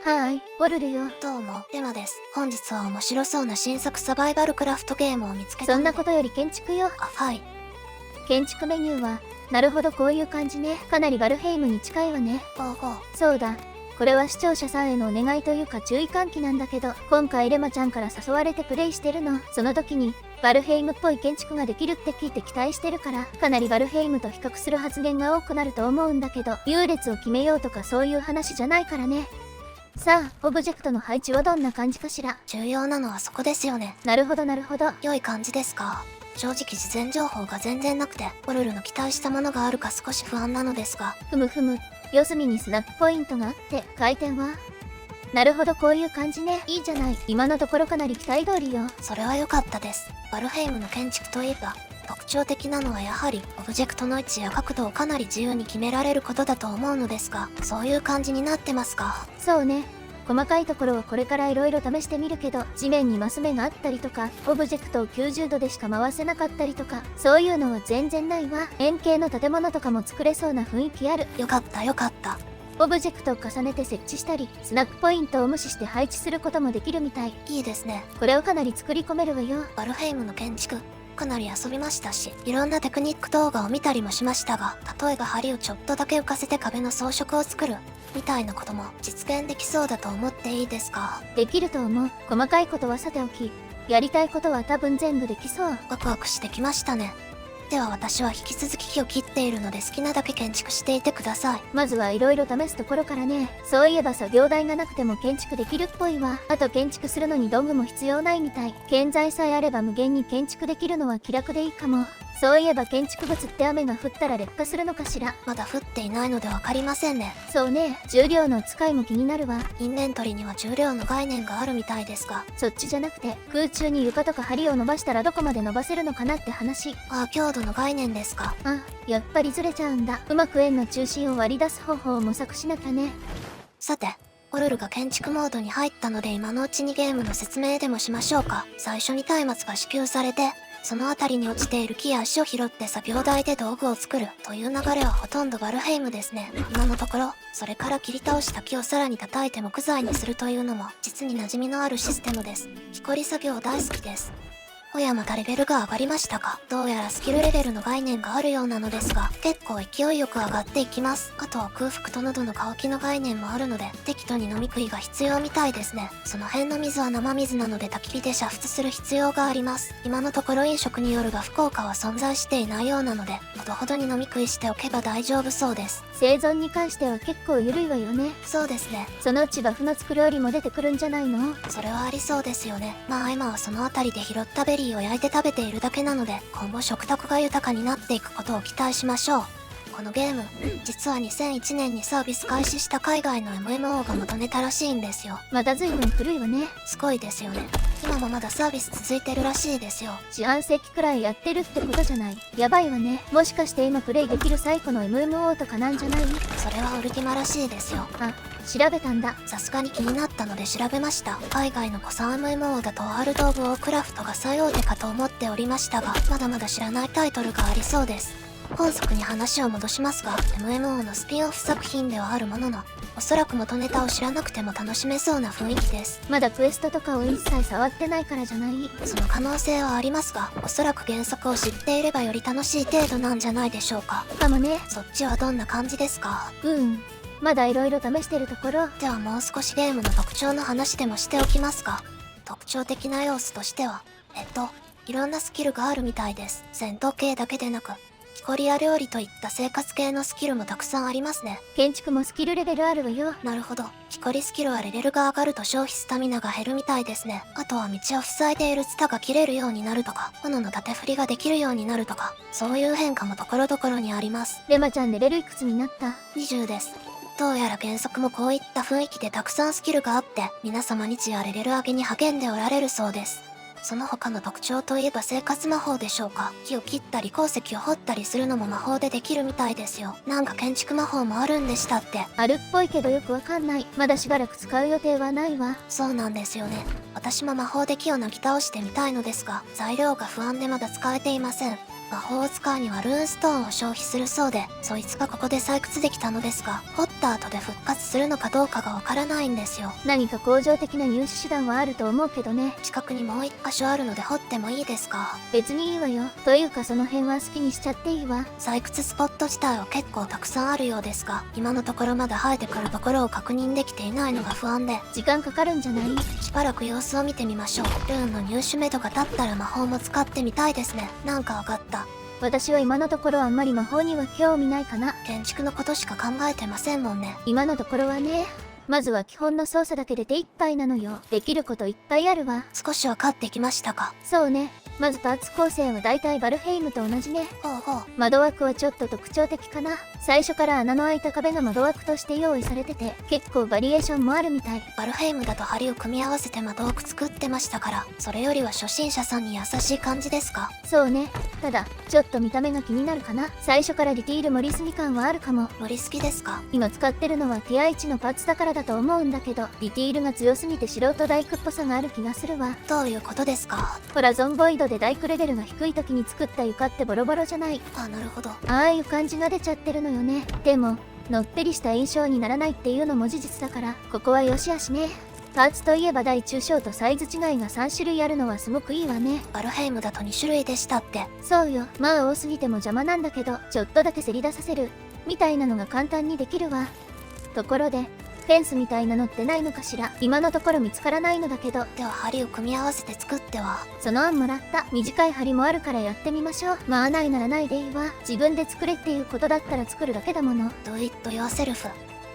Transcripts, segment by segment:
はーい、オルルよ。どうも、レマです。本日は面白そうな新作サバイバルクラフトゲームを見つけたそんなことより建築よ。はい。建築メニューは、なるほどこういう感じね。かなりバルヘイムに近いわね。ほうほう。そうだ。これは視聴者さんへのお願いというか注意喚起なんだけど、今回レマちゃんから誘われてプレイしてるの。その時に、バルヘイムっぽい建築ができるって聞いて期待してるから、かなりバルヘイムと比較する発言が多くなると思うんだけど、優劣を決めようとかそういう話じゃないからね。さあ、オブジェクトの配置はどんな感じかしら。重要なのはそこですよね。なるほどなるほど。良い感じですか。正直事前情報が全然なくて、オルルの期待したものがあるか少し不安なのですが。ふむふむ。四隅にスナップポイントがあって、回転はなるほどこういう感じね。いいじゃない。今のところかなり期待通りよ。それは良かったです。バルヘイムの建築といえば、特徴的なのはやはり、オブジェクトの位置や角度をかなり自由に決められることだと思うのですが、そういう感じになってますか。そうね。細かいところはこれから色々試してみるけど、地面にマス目があったりとか、オブジェクトを90度でしか回せなかったりとか、そういうのは全然ないわ。円形の建物とかも作れそうな雰囲気ある。よかったよかった。オブジェクトを重ねて設置したり、スナックポイントを無視して配置することもできるみたい。いいですね。これをかなり作り込めるわよ。バルヘイムの建築、かなり遊びましたし、いろんなテクニック動画を見たりもしましたが、例えば梁をちょっとだけ浮かせて壁の装飾を作る、みたいなことも実現できそうだと思っていいですか。できると思う。細かいことはさておき、やりたいことは多分全部できそう。ワクワクしてきましたね。では私は引き続き木を切っているので好きなだけ建築していてください。まずはいろいろ試すところからね。そういえば作業台がなくても建築できるっぽいわ。あと建築するのに道具も必要ないみたい。建材さえあれば無限に建築できるのは気楽でいいかも。そういえば建築物って雨が降ったら劣化するのかしら。まだ降っていないのでわかりませんね。そうね。重量の使いも気になるわ。インベントリーには重量の概念があるみたいですが。そっちじゃなくて、空中に床とか梁を伸ばしたらどこまで伸ばせるのかなって話。ああ、強度の概念ですか。あ、やっぱりずれちゃうんだ。うまく円の中心を割り出す方法を模索しなきゃね。さて、オルルが建築モードに入ったので今のうちにゲームの説明でもしましょうか。最初に松明が支給されて、その辺りに落ちている木や石を拾って作業台で道具を作るという流れはほとんどバルヘイムですね。今のところ、それから切り倒した木をさらに叩いて木材にするというのも実に馴染みのあるシステムです。木こり作業大好きです。おやまたレベルが上がりましたか。どうやらスキルレベルの概念があるようなのですが、結構勢いよく上がっていきます。あとは空腹と喉の渇きの概念もあるので、適度に飲み食いが必要みたいですね。その辺の水は生水なので焚き火で煮沸する必要があります。今のところ飲食によるが福岡は存在していないようなので、ほどほどに飲み食いしておけば大丈夫そうです。生存に関しては結構緩いわよね。そうですね。そのうちバフの作るよりも出てくるんじゃないの？それはありそうですよね。まあ今はその辺りで拾ったベリーを焼いて食べているだけなので、今後食卓が豊かになっていくことを期待しましょう。このゲーム、実は2001年にサービス開始した海外の MMO が元ネタらしいんですよ。また随分古いわね。すごいですよね。今もまだサービス続いてるらしいですよ。四半世紀くらいやってるってことじゃない。やばいわね。もしかして今プレイできる最古の MMO とかなんじゃない？それはウルティマらしいですよ。あ、調べたんだ。さすがに気になったので調べました。海外の古参 MMO だとワールド・オブ・ウォークラフトが最大手かと思っておりましたが、まだまだ知らないタイトルがありそうです。本作に話を戻しますが、MMO のスピンオフ作品ではあるものの、おそらく元ネタを知らなくても楽しめそうな雰囲気です。まだクエストとかを一切触ってないからじゃない？その可能性はありますが、おそらく原作を知っていればより楽しい程度なんじゃないでしょうか。かもね。そっちはどんな感じですか？まだ色々試してるところ。ではもう少しゲームの特徴の話でもしておきますか。特徴的な要素としては、いろんなスキルがあるみたいです。戦闘系だけでなく、木こりや料理といった生活系のスキルもたくさんありますね。建築もスキルレベルあるわよ。なるほど。木こりスキルはレベルが上がると消費スタミナが減るみたいですね。あとは道を塞いでいるツタが切れるようになるとか、斧の縦振りができるようになるとか、そういう変化もところどころにあります。レマちゃんレベルいくつになった？ 20です。どうやら原作もこういった雰囲気でたくさんスキルがあって、皆様日夜レベル上げに励んでおられるそうです。その他の特徴といえば生活魔法でしょうか。木を切ったり鉱石を掘ったりするのも魔法でできるみたいですよ。なんか建築魔法もあるんでしたって。あるっぽいけどよくわかんない。まだしばらく使う予定はないわ。そうなんですよね。私も魔法で木をなぎ倒してみたいのですが、材料が不安でまだ使えていません。魔法使いにはルーンストーンを消費するそうで、そいつがここで採掘できたのですが、掘った後で復活するのかどうかがわからないんですよ。何か恒常的な入手手段はあると思うけどね。近くにもう一箇所あるので掘ってもいいですか？別にいいわよ。というかその辺は好きにしちゃっていいわ。採掘スポット自体は結構たくさんあるようですが、今のところまだ生えてくるところを確認できていないのが不安で、時間かかるんじゃない？しばらく様子を見てみましょう。ルーンの入手目処が立ったら魔法も使ってみたいですね。なんかわかった。私は今のところあんまり魔法には興味ないかな。建築のことしか考えてませんもんね。今のところはね。まずは基本の操作だけで手一杯なのよ。できることいっぱいあるわ。少し分かってきましたか？そうね。まずパーツ構成はだいたいバルヘイムと同じね。ほうほう。窓枠はちょっと特徴的かな。最初から穴の開いた壁が窓枠として用意されてて、結構バリエーションもあるみたい。バルヘイムだと梁を組み合わせて窓枠作ってましたから、それよりは初心者さんに優しい感じですか？そうね。ただ、ちょっと見た目が気になるかな。最初からディティール盛りすぎ感はあるかも。盛りすぎですか？今使ってるのは手配置のパーツだからだと思うんだけど、ディティールが強すぎて素人大工っぽさがある気がするわ。どういうことですか？ほらゾンボイドで大工レベルが低い時に作った床ってボロボロじゃない？あ、なるほど。ああいう感じが出ちゃってるのよね。でも、のっぺりした印象にならないっていうのも事実だから、ここは良し悪しね。パーツといえば大中小とサイズ違いが3種類あるのはすごくいいわね。バルヘイムだと2種類でしたって。そうよ。まあ多すぎても邪魔なんだけど、ちょっとだけせり出させるみたいなのが簡単にできるわ。ところで、フェンスみたいなのってないのかしら？今のところ見つからないのだけど。では梁を組み合わせて作っては。その案もらった。短い針もあるからやってみましょう。まあないならないでいいわ。自分で作れっていうことだったら作るだけだもの。Do it yourself。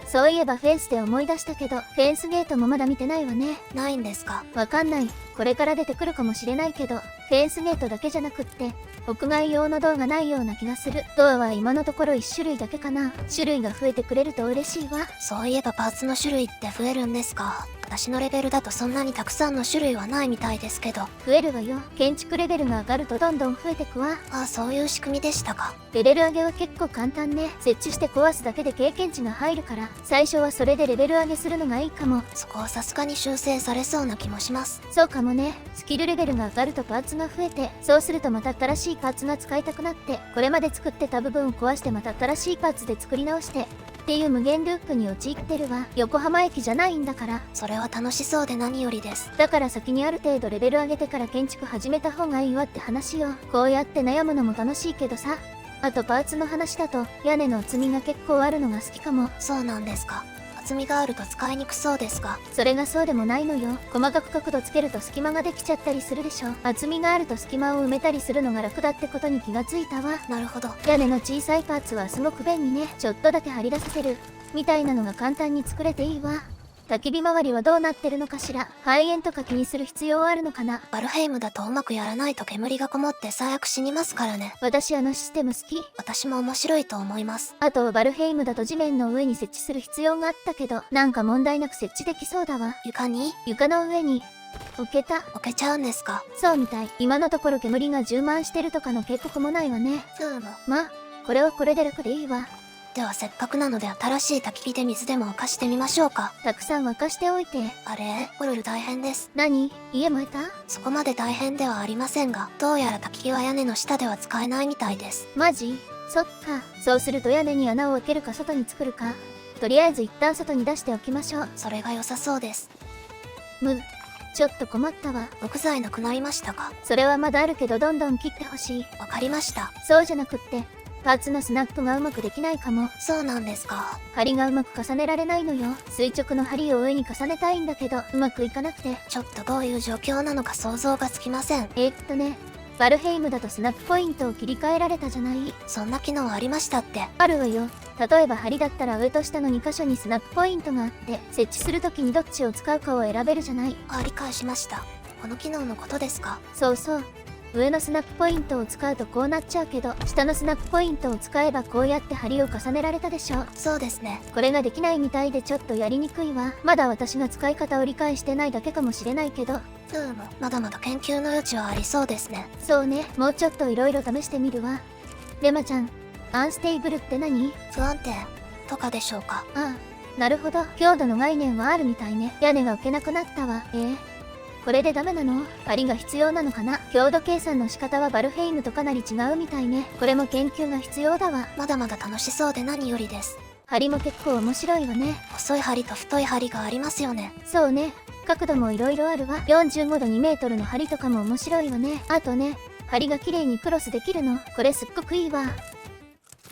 そういえばフェンスで思い出したけど、フェンスゲートもまだ見てないわね。ないんですか？わかんない。これから出てくるかもしれないけど、フェンスゲートだけじゃなくって、屋外用のドアがないような気がする。ドアは今のところ1種類だけかな。種類が増えてくれると嬉しいわ。そういえばパーツの種類って増えるんですか？私のレベルだとそんなにたくさんの種類はないみたいですけど。増えるわよ。建築レベルが上がるとどんどん増えてくわ。ああ、そういう仕組みでしたか。レベル上げは結構簡単ね。設置して壊すだけで経験値が入るから、最初はそれでレベル上げするのがいいかも。そこはさすがに修正されそうな気もします。そうかもね。スキルレベルが上がるとパーツが増えて、そうするとまた新しいパーツが使いたくなって、これまで作ってた部分を壊してまた新しいパーツで作り直して、っていう無限ループに陥ってるわ。横浜駅じゃないんだから。それは楽しそうで何よりです。だから先にある程度レベル上げてから建築始めた方がいいわって話よ。こうやって悩むのも楽しいけどさ。あとパーツの話だと、屋根の厚みが結構あるのが好きかも。そうなんですか。厚みがあると使いにくそうですが。それがそうでもないのよ。細かく角度つけると隙間ができちゃったりするでしょ。厚みがあると隙間を埋めたりするのが楽だってことに気がついたわ。なるほど。屋根の小さいパーツはすごく便利ね。ちょっとだけ張り出させるみたいなのが簡単に作れていいわ。焚き火周りはどうなってるのかしら。肺炎とか気にする必要あるのかな。バルヘイムだとうまくやらないと煙がこもって最悪死にますからね。私あのシステム好き。私も面白いと思います。あとバルヘイムだと地面の上に設置する必要があったけど、なんか問題なく設置できそうだわ。床の上に置けた。置けちゃうんですか？そうみたい。今のところ煙が充満してるとかの警告もないわね。まあこれはこれで楽でいいわ。ではせっかくなので新しい焚き火で水でも沸かしてみましょうか。たくさん沸かしておいて。あれ、オルル大変です。何？家燃えた？そこまで大変ではありませんが、どうやら焚き火は屋根の下では使えないみたいです。マジ？そっか。そうすると屋根に穴を開けるか外に作るか。とりあえず一旦外に出しておきましょう。それが良さそうです。ちょっと困ったわ。木材なくなりましたか？それはまだあるけどどんどん切ってほしい。わかりました。そうじゃなくって、パーツのスナップがうまくできないかも。そうなんですか。針がうまく重ねられないのよ。垂直の針を上に重ねたいんだけど、うまくいかなくて。ちょっとどういう状況なのか想像がつきません。バルヘイムだとスナップポイントを切り替えられたじゃない？そんな機能ありましたって。あるわよ。例えば針だったら上と下の2箇所にスナップポイントがあって、設置するときにどっちを使うかを選べるじゃない？理解しました。この機能のことですか？そうそう。上のスナップポイントを使うとこうなっちゃうけど、下のスナップポイントを使えばこうやって針を重ねられたでしょ。そうですね。これができないみたいでちょっとやりにくいわ。まだ私が使い方を理解してないだけかもしれないけど。まだまだ研究の余地はありそうですね。そうね。もうちょっと色々試してみるわ。レマちゃん、アンステイブルって何？不安定とかでしょうか？ああ、なるほど。強度の概念はあるみたいね。屋根が置けなくなったわ。これでダメなの？針が必要なのかな？強度計算の仕方はバルヘイムとかなり違うみたいね。これも研究が必要だわ。まだまだ楽しそうで何よりです。針も結構面白いわね。細い針と太い針がありますよね。そうね。角度もいろいろあるわ。45度2メートルの針とかも面白いわね。あとね、針が綺麗にクロスできるの。これすっごくいいわ。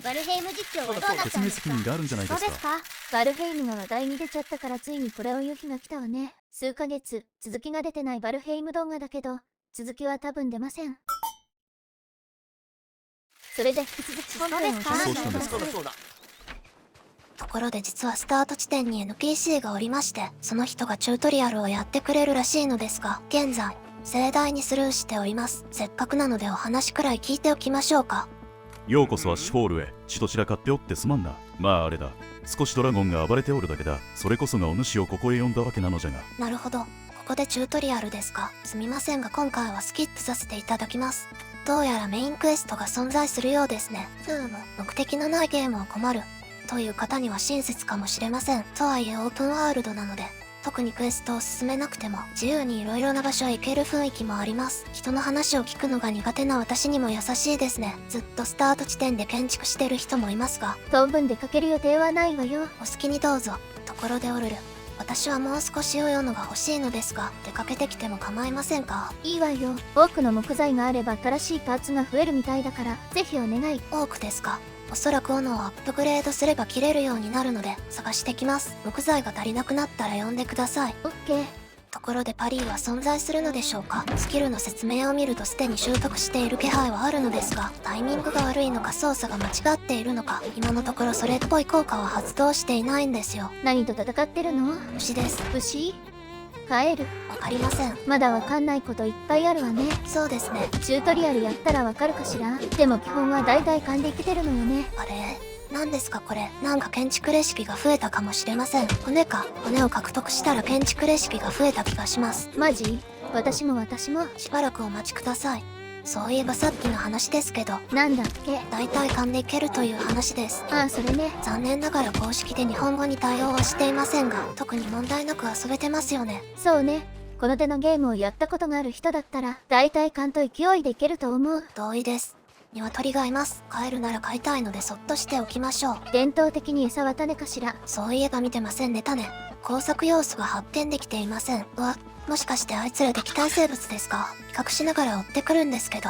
バルヘイム実況はどうなった説んですか？明責任があるんじゃないですか。バルヘイムが話題に出ちゃったからついにこれを言う日が来たわね。数ヶ月、続きが出てないバルヘイム動画だけど、続きは多分出ません。それで引き続き本編を楽しんでください。ところで実はスタート地点に NPC がおりまして、その人がチュートリアルをやってくれるらしいのですが、現在、盛大にスルーしております。せっかくなのでお話くらい聞いておきましょうか。ようこそアッシュフォールへ。血と散らかっておってすまんな。まああれだ、少しドラゴンが暴れておるだけだ。それこそがお主をここへ呼んだわけなのじゃが。なるほど。ここでチュートリアルですか。すみませんが今回はスキップさせていただきます。どうやらメインクエストが存在するようですね。目的のないゲームは困る。という方には親切かもしれません。とはいえオープンワールドなので、特にクエストを進めなくても自由に色々な場所へ行ける雰囲気もあります。人の話を聞くのが苦手な私にも優しいですね。ずっとスタート地点で建築してる人もいますが、当分出かける予定はないわよ。お好きにどうぞ。ところでオルル、私はもう少し良いのが欲しいのですが、出かけてきても構いませんか？いいわよ。多くの木材があれば新しいパーツが増えるみたいだから、ぜひお願い。多くですか？おそらく斧をアップグレードすれば切れるようになるので探してきます。木材が足りなくなったら呼んでください。オッケー。ところでパリーは存在するのでしょうか？スキルの説明を見るとすでに習得している気配はあるのですが、タイミングが悪いのか操作が間違っているのか、今のところそれっぽい効果は発動していないんですよ。何と戦ってるの？牛です。牛？カエル？わかりません。まだわかんないこといっぱいあるわね。そうですね。チュートリアルやったらわかるかしら？でも基本は大体勘でいけてるのよね。あれ？何ですかこれ？なんか建築レシピが増えたかもしれません。骨か。骨を獲得したら建築レシピが増えた気がします。マジ？私も。しばらくお待ちください。そういえばさっきの話ですけど、なんだっけ？大体勘でいけるという話です。ああ、それね。残念ながら公式で日本語に対応はしていませんが、特に問題なく遊べてますよね。そうね。この手のゲームをやったことがある人だったら、大体勘と勢いでいけると思う。同意です。鶏がいます。飼えるなら飼いたいのでそっとしておきましょう。伝統的に餌は種かしら？そういえば見てませんね種。工作要素が発展できていません。もしかしてあいつら敵対生物ですか？比較しながら追ってくるんですけど。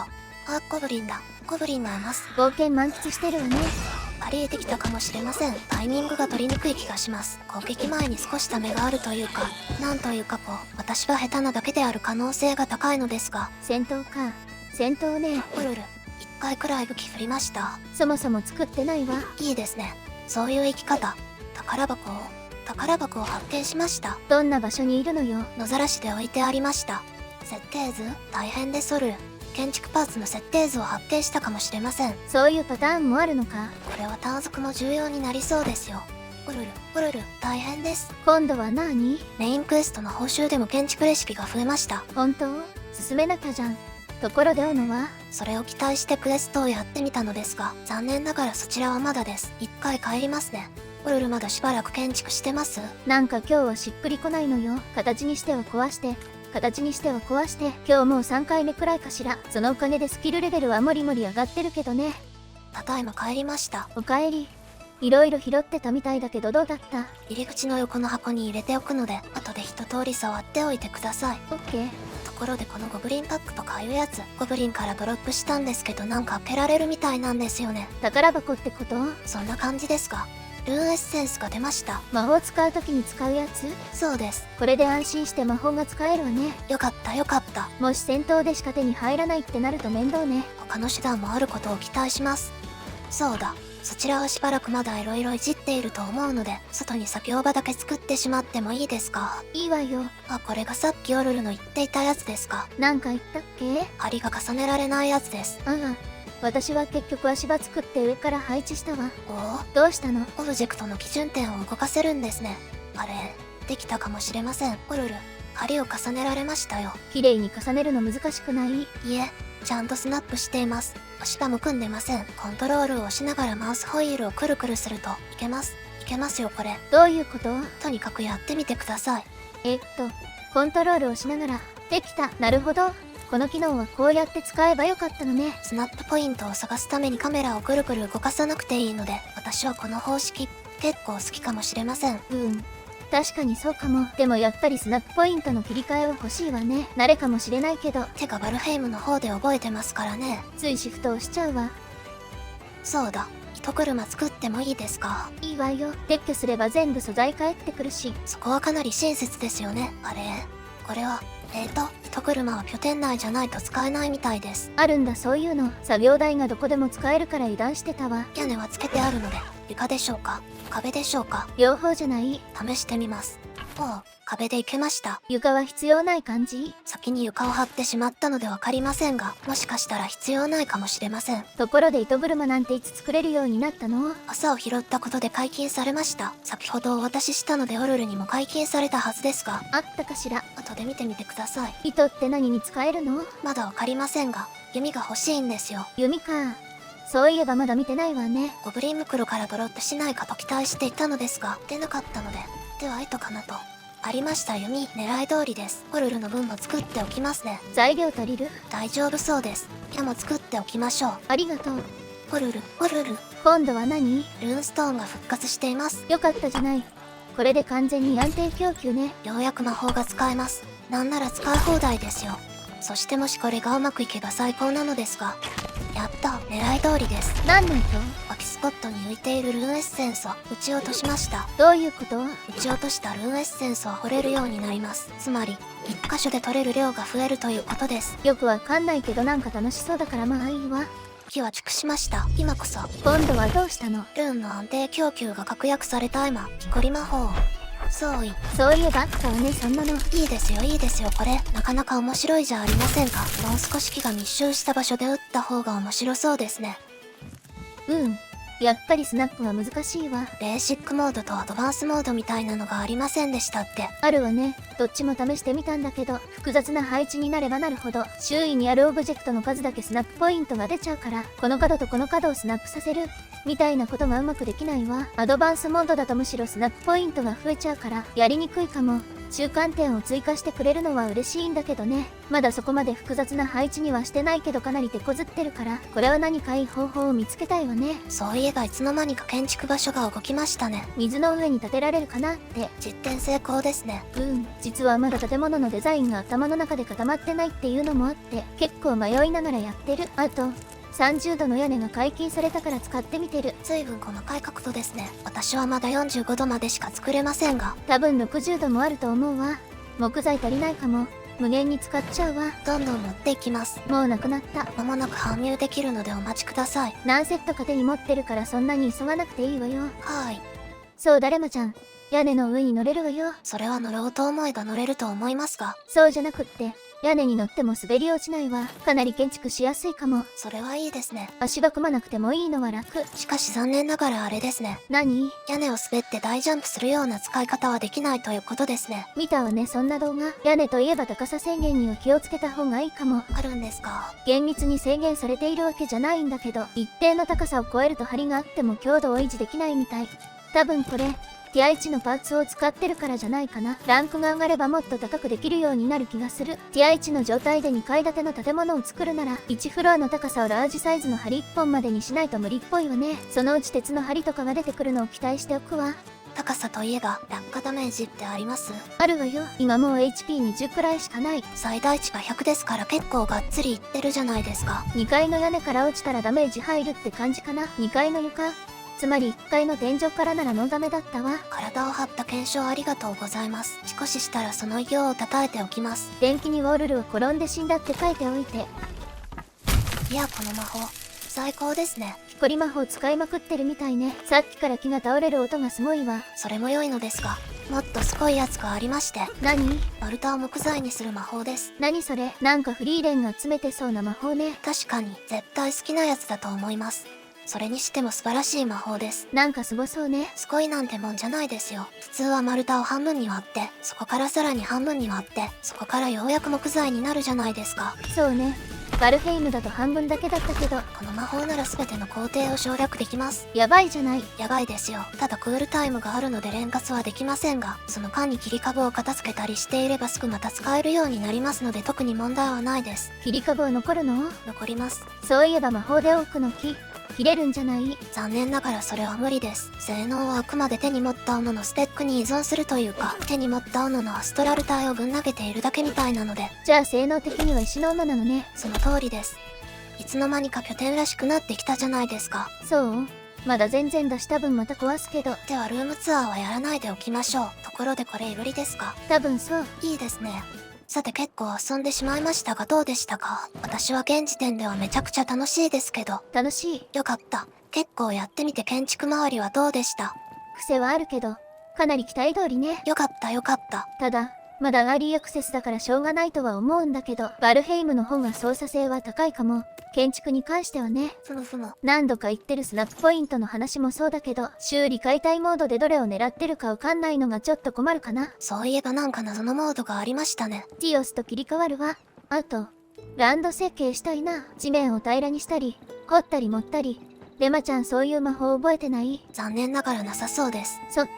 ゴブリンだ。ゴブリンがいます。冒険満喫してるわね。パリできたかもしれません。タイミングが取りにくい気がします。攻撃前に少しためがあるというか、なんというか私が下手なだけである可能性が高いのですが。戦闘か。戦闘ね。ウルル、一回くらい武器振りました。そもそも作ってないわ。いいですね。そういう生き方。宝箱を発見しました。どんな場所にいるのよ？野ざらしで置いてありました。設定図？大変ですオルル。建築パーツの設定図を発見したかもしれません。そういうパターンもあるのか？これは探索も重要になりそうですよ。ウルル、大変です。今度は何？メインクエストの報酬でも建築レシピが増えました。本当？進めなきゃじゃん。ところで斧は？それを期待してクエストをやってみたのですが、残念ながらそちらはまだです。一回帰りますね。ウルルまだしばらく建築してます？なんか今日はしっくりこないのよ。形にしては壊して、今日もう3回目くらいかしら。そのおかげでスキルレベルはもりもり上がってるけどね。ただいま帰りました。おかえり。いろいろ拾ってたみたいだけどどうだった？入り口の横の箱に入れておくので、後で一通り触っておいてください。オッケー。ところでこのゴブリンパックとかいうやつ、ゴブリンからドロップしたんですけどなんか開けられるみたいなんですよね。宝箱ってこと？そんな感じですか。ルーンエッセンスが出ました。魔法使う時に使うやつ？そうです。これで安心して魔法が使えるわね。よかった。もし戦闘でしか手に入らないってなると面倒ね。他の手段もあることを期待します。そうだ。そちらはしばらくまだ色々いじっていると思うので、外に作業場だけ作ってしまってもいいですか？いいわよ。これがさっきオルルの言っていたやつですか？なんか言ったっけ？針が重ねられないやつです。私は結局足場作って上から配置したわ。どうしたの？オブジェクトの基準点を動かせるんですね。あれ、できたかもしれません。オルル、針を重ねられましたよ。綺麗に重ねるの難しくない？いえ、ちゃんとスナップしています。足場も組んでません。コントロールを押しながらマウスホイールをくるくるするといけますよこれ。どういうこと？とにかくやってみてください。コントロールをしながらできた。なるほど。この機能はこうやって使えばよかったのね。スナップポイントを探すためにカメラをぐるぐる動かさなくていいので、私はこの方式結構好きかもしれません。確かにそうかも。でもやっぱりスナップポイントの切り替えは欲しいわね。慣れかもしれないけど。てかバルヘイムの方で覚えてますからね。ついシフトをしちゃうわ。そうだ、糸車作ってもいいですか？いいわよ。撤去すれば全部素材返ってくるし。そこはかなり親切ですよね。あれ、これは糸車は拠点内じゃないと使えないみたいです。あるんだそういうの。作業台がどこでも使えるから油断してたわ。屋根はつけてあるので、床でしょうか壁でしょうか？両方じゃない？試してみます。おう、壁でいけました。床は必要ない感じ？先に床を張ってしまったのでわかりませんが、もしかしたら必要ないかもしれません。ところで糸車なんていつ作れるようになったの？朝を拾ったことで解禁されました。先ほどお渡ししたのでオルルにも解禁されたはずですが。あったかしら？後で見てみてください。糸って何に使えるの？まだわかりませんが、弓が欲しいんですよ。弓か。そういえばまだ見てないわね。ゴブリン袋からドロップしないかと期待していたのですが、出なかったので、では糸かなと。ありました。弓、狙い通りです。オルルの分も作っておきますね。材料足りる？大丈夫そうです。矢も作っておきましょう。ありがとう。オルル。今度は何？ルーンストーンが復活しています。よかったじゃない。これで完全に安定供給ね。ようやく魔法が使えます。なんなら使い放題ですよ。そしてもしこれがうまくいけば最高なのですが。やった、狙い通りです。何の糸？空きスポットに浮いているルーンエッセンスを撃ち落としました。どういうこと？撃ち落としたルーンエッセンスは掘れるようになります。つまり、一箇所で取れる量が増えるということです。よくわかんないけどなんか楽しそうだからまあいいわ。木は畜しました。今こそ。今度はどうしたの？ルーンの安定供給が確約された今、木こり魔法。そういえばあったわね、そんなの。いいですよ、これ。なかなか面白いじゃありませんか。もう少し木が密集した場所で撃った方が面白そうですね。やっぱりスナップは難しいわ。ベーシックモードとアドバンスモードみたいなのがありませんでしたって。あるわね。どっちも試してみたんだけど、複雑な配置になればなるほど、周囲にあるオブジェクトの数だけスナップポイントが出ちゃうから、この角とこの角をスナップさせる、みたいなことがうまくできないわ。アドバンスモードだとむしろスナップポイントが増えちゃうから、やりにくいかも。中間点を追加してくれるのは嬉しいんだけどね。まだそこまで複雑な配置にはしてないけどかなり手こずってるから、これは何かいい方法を見つけたいわね。そういえばいつの間にか建築場所が動きましたね。水の上に建てられるかなって。実験成功ですね。実はまだ建物のデザインが頭の中で固まってないっていうのもあって、結構迷いながらやってる。あと、30度の屋根が解禁されたから使ってみてる。随分細かい角度ですね。私はまだ45度までしか作れませんが。多分60度もあると思うわ。木材足りないかも。無限に使っちゃうわ。どんどん持っていきます。もうなくなった。間もなく搬入できるのでお待ちください。何セットか手に持ってるからそんなに急がなくていいわよ。はい。そうだレマちゃん。屋根の上に乗れるわよ。それは乗ろうと思えば乗れると思いますが。そうじゃなくって、屋根に乗っても滑り落ちないわ。かなり建築しやすいかも。それはいいですね。足が組まなくてもいいのは楽。しかし残念ながらあれですね。何？屋根を滑って大ジャンプするような使い方はできないということですね。見たわね、そんな動画。屋根といえば高さ制限には気をつけた方がいいかも。あるんですか？厳密に制限されているわけじゃないんだけど、一定の高さを超えると梁があっても強度を維持できないみたい。多分これ、ティア1のパーツを使ってるからじゃないかな。ランクが上がればもっと高くできるようになる気がする。ティア1の状態で2階建ての建物を作るなら、1フロアの高さをラージサイズの梁1本までにしないと無理っぽいわね。そのうち鉄の梁とかが出てくるのを期待しておくわ。高さといえば、落下ダメージってあります？あるわよ。今もう HP20 くらいしかない。最大値が100ですから結構がっつりいってるじゃないですか。2階の屋根から落ちたらダメージ入るって感じかな。2階の床。つまり1階の天井からならノーダメだったわ。体を張った検証ありがとうございます。少ししたらその偉業を称えておきます。電気にウォールルを転んで死んだって書いておいて。いや、この魔法、最高ですね。木こり魔法使いまくってるみたいね。さっきから木が倒れる音がすごいわ。それも良いのですが、もっとすごいやつがありまして。何？丸太を木材にする魔法です。何それ？なんかフリーレンが詰めてそうな魔法ね。確かに、絶対好きなやつだと思います。それにしても素晴らしい魔法です。なんかすごそうね。すごいなんてもんじゃないですよ。普通は丸太を半分に割って、そこからさらに半分に割って、そこからようやく木材になるじゃないですか。そうね。バルヘイムだと半分だけだったけど、この魔法なら全ての工程を省略できます。やばいじゃない。やばいですよ。ただクールタイムがあるので連活はできませんが、その間に切り株を片付けたりしていればすぐまた使えるようになりますので特に問題はないです。切り株は残るの？残ります。そういえば魔法で多くの木切れるんじゃない？残念ながらそれは無理です。性能はあくまで手に持った斧のスペックに依存するというか、手に持った斧のアストラル体をぶん投げているだけみたいなので。じゃあ性能的には石の斧なのね。その通りです。いつの間にか拠点らしくなってきたじゃないですか。そう？まだ全然出した分また壊すけど。ではルームツアーはやらないでおきましょう。ところでこれいぶりですか？多分そう。いいですね。さて結構遊んでしまいましたがどうでしたか？私は現時点ではめちゃくちゃ楽しいですけど。楽しい。よかった。結構やってみて建築周りはどうでした？癖はあるけど、かなり期待通りね。よかったよかった。ただ、まだアーリーアクセスだからしょうがないとは思うんだけど、バルヘイムの方が操作性は高いかも。建築に関してはね。ふむふむ。何度か言ってるスナップポイントの話もそうだけど、修理解体モードでどれを狙ってるかわかんないのがちょっと困るかな。そういえばなんか謎のモードがありましたね。ティオスと切り替わるわ。あと、ランド設計したいな。地面を平らにしたり、掘ったり盛ったり。レマちゃんそういう魔法覚えてない？残念ながらなさそうです。そっか。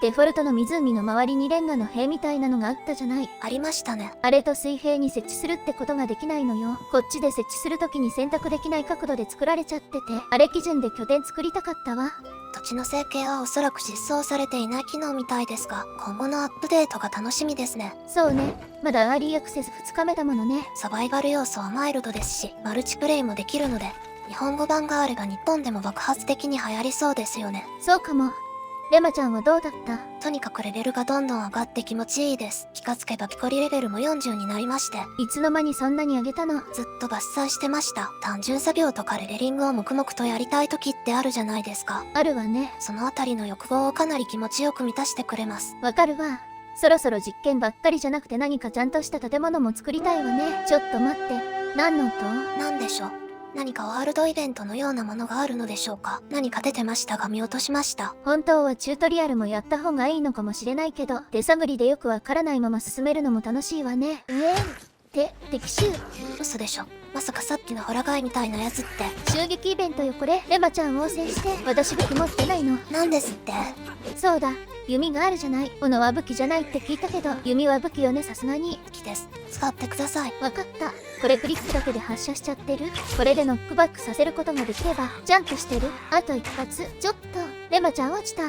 デフォルトの湖の周りにレンガの塀みたいなのがあったじゃない。ありましたね。あれと水平に設置するってことができないのよ。こっちで設置するときに選択できない角度で作られちゃってて、あれ基準で拠点作りたかったわ。土地の成形はおそらく実装されていない機能みたいですが、今後のアップデートが楽しみですね。そうね。まだアーリーアクセス2日目だものね。サバイバル要素はマイルドですし、マルチプレイもできるので、日本語版があれば日本でも爆発的に流行りそうですよね。そうかも。レマちゃんはどうだった？とにかくレベルがどんどん上がって気持ちいいです。気がつけばピコリレベルも40になりまして。いつの間にそんなに上げたの？ずっと伐採してました。単純作業とかレベリングを黙々とやりたい時ってあるじゃないですか。あるわね。そのあたりの欲望をかなり気持ちよく満たしてくれます。わかるわ。そろそろ実験ばっかりじゃなくて何かちゃんとした建物も作りたいわね。ちょっと待って。何の音？なんでしょう。何かワールドイベントのようなものがあるのでしょうか。何か出てましたが見落としました。本当はチュートリアルもやった方がいいのかもしれないけど、手探りでよくわからないまま進めるのも楽しいわね。敵襲。嘘でしょ。まさかさっきのホラガイみたいなやつって。襲撃イベントよこれ。レマちゃん応戦して。私武器持ってないの。なんですって。そうだ。弓があるじゃない。斧は武器じゃないって聞いたけど、弓は武器よねさすがに。武器です。使ってください。わかった。これクリックだけで発射しちゃってる？これでノックバックさせることができれば、ジャンプしてる？あと一発。ちょっと、レマちゃん落ちた。